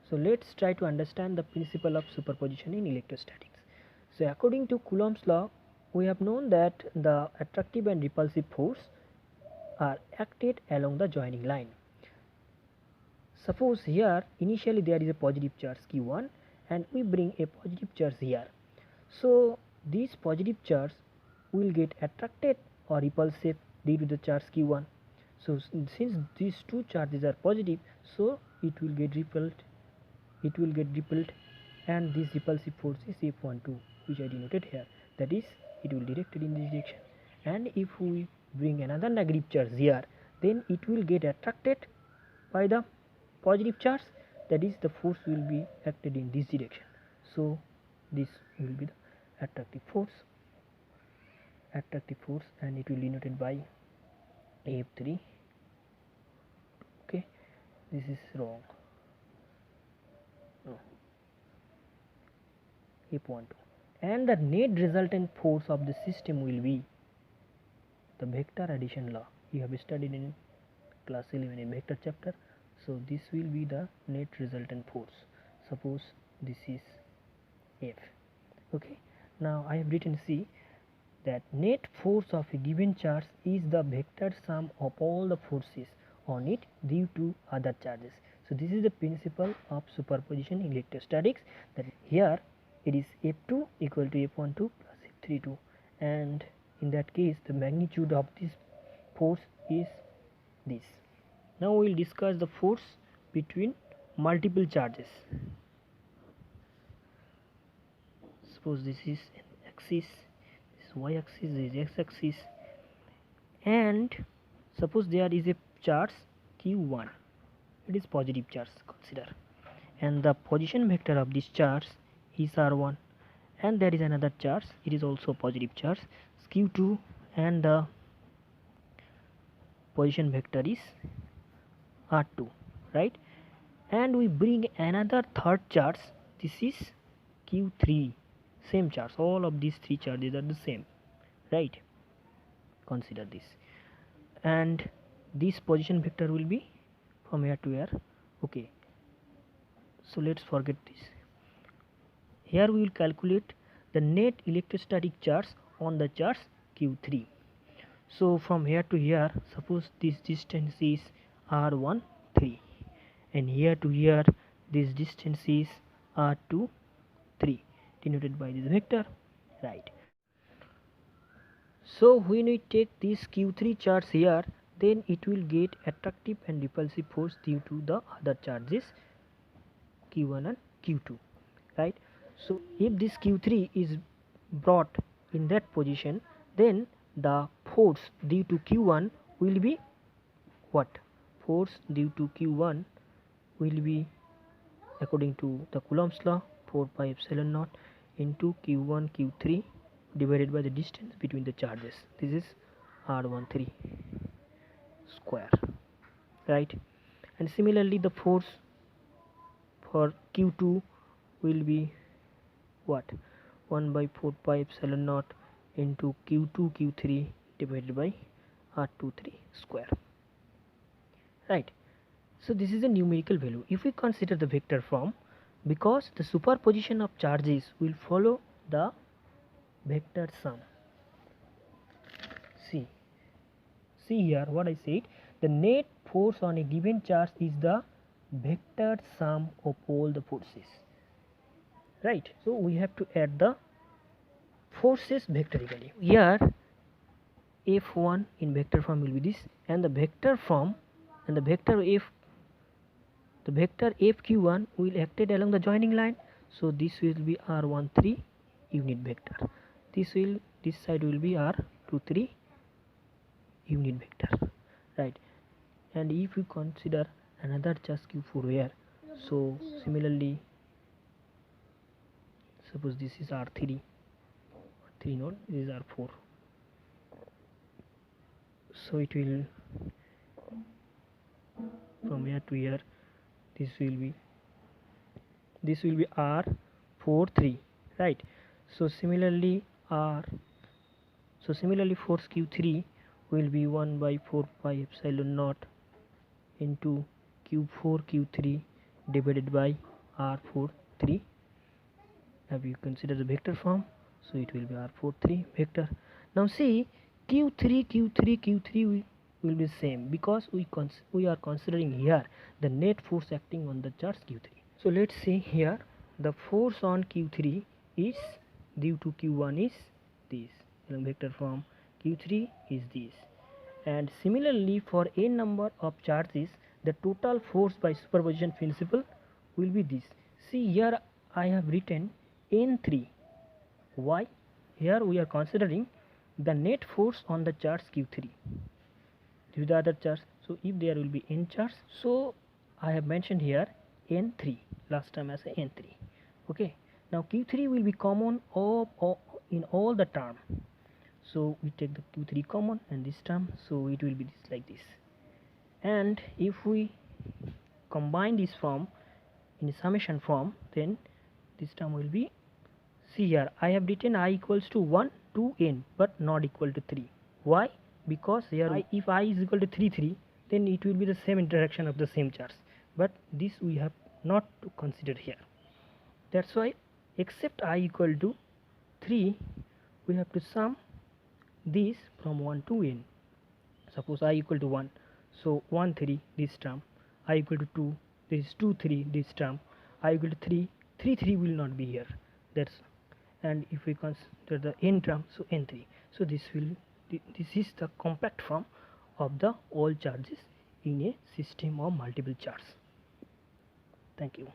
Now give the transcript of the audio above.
So let's try to understand the principle of superposition in electrostatics. So according to Coulomb's law, we have known that the attractive and repulsive force are acted along the joining line. Suppose here initially there is a positive charge q1 and we bring a positive charge here. So this positive charge will get attracted or repulsive due to the charge q1. So since these two charges are positive, so it will get repelled, and this repulsive force is F12, which I denoted here, that is it will directed in this direction. And if we bring another negative charge here, then it will get attracted by the positive charge, that is the force will be acted in this direction. So this will be the attractive force, and it will be denoted by F3. Okay, this is wrong. No. F12, and the net resultant force of the system will be the vector addition law. You have studied in class 11 in vector chapter. So this will be the net resultant force. Suppose this is F. Okay, now I have written C that net force of a given charge is the vector sum of all the forces on it due to other charges. So this is the principle of superposition in electrostatics, that here it is F2 equal to F12 plus F32, and in that case the magnitude of this force is this. Now we will discuss the force between multiple charges. Suppose this is an axis, this is y axis, this is x axis, and suppose there is a charge q1, it is positive charge, consider, and the position vector of this charge is r1, and there is another charge, it is also positive charge, q2, and the position vector is r2, right? And we bring another third charge, this is q3, same charge, all of these three charges are the same, right? Consider this, and this position vector will be from here to here. Okay, so let's forget this. Here we will calculate the net electrostatic charge on the charge q3. So from here to here, suppose this distance is r13, and here to here this distance is r23, denoted by this vector, right? So when we take this q3 charge here, then it will get attractive and repulsive force due to the other charges q1 and q2, right? So if this q3 is brought in that position, then the force due to q1 will be what? Force due to q1 will be, according to the Coulomb's law, 4 pi epsilon naught into q1 q3 divided by the distance between the charges. This is r13 square, right? And similarly the force for q2 will be what? 1 by 4 pi epsilon naught into q2 q3 divided by r23 square, right? So this is a numerical value. If we consider the vector form, because the superposition of charges will follow the vector sum. See here what I said, the net force on a given charge is the vector sum of all the forces, right? So we have to add the forces vectorically. Here f1 in vector form will be this, and the vector form, and the vector fq1 will acted along the joining line, so this will be r13 unit vector, this side will be r23 unit vector, right? And if we consider another charge q4 here, so similarly suppose this is r3 node, this is r4, so it will from here to here, this will be r43, right? So similarly force q3 will be 1 by 4 pi epsilon naught into q4 q3 divided by r4 3. Now you consider the vector form, so it will be r4 3 vector. Now see, q3 will be same, because we are considering here the net force acting on the charge q3. So let's see here, the force on q3 is due to q1 is this, in vector form q3 is this. And similarly, for n number of charges, the total force by superposition principle will be this. See here, I have written n3. Why? Here we are considering the net force on the charge q3 due to the other charge. So if there will be n charge, so I have mentioned here n3 last time as a n3. Okay, now q3 will be common in all the term. So we take the q3 common and this term, so it will be this like this. And if we combine this form in summation form, then this term will be, see here, I have written I equals to 1 to n but not equal to 3. Why? Because here if I is equal to 3, then it will be the same interaction of the same charge, but this we have not to consider here. That's why except I equal to 3, we have to sum this from 1 to n. Suppose I equal to 1, so 1 3 this term, I equal to 2, this is 2 3 this term, I equal to 3 will not be here. That's, and if we consider the n term, so n3. So this is the compact form of the all charges in a system of multiple charges. Thank you.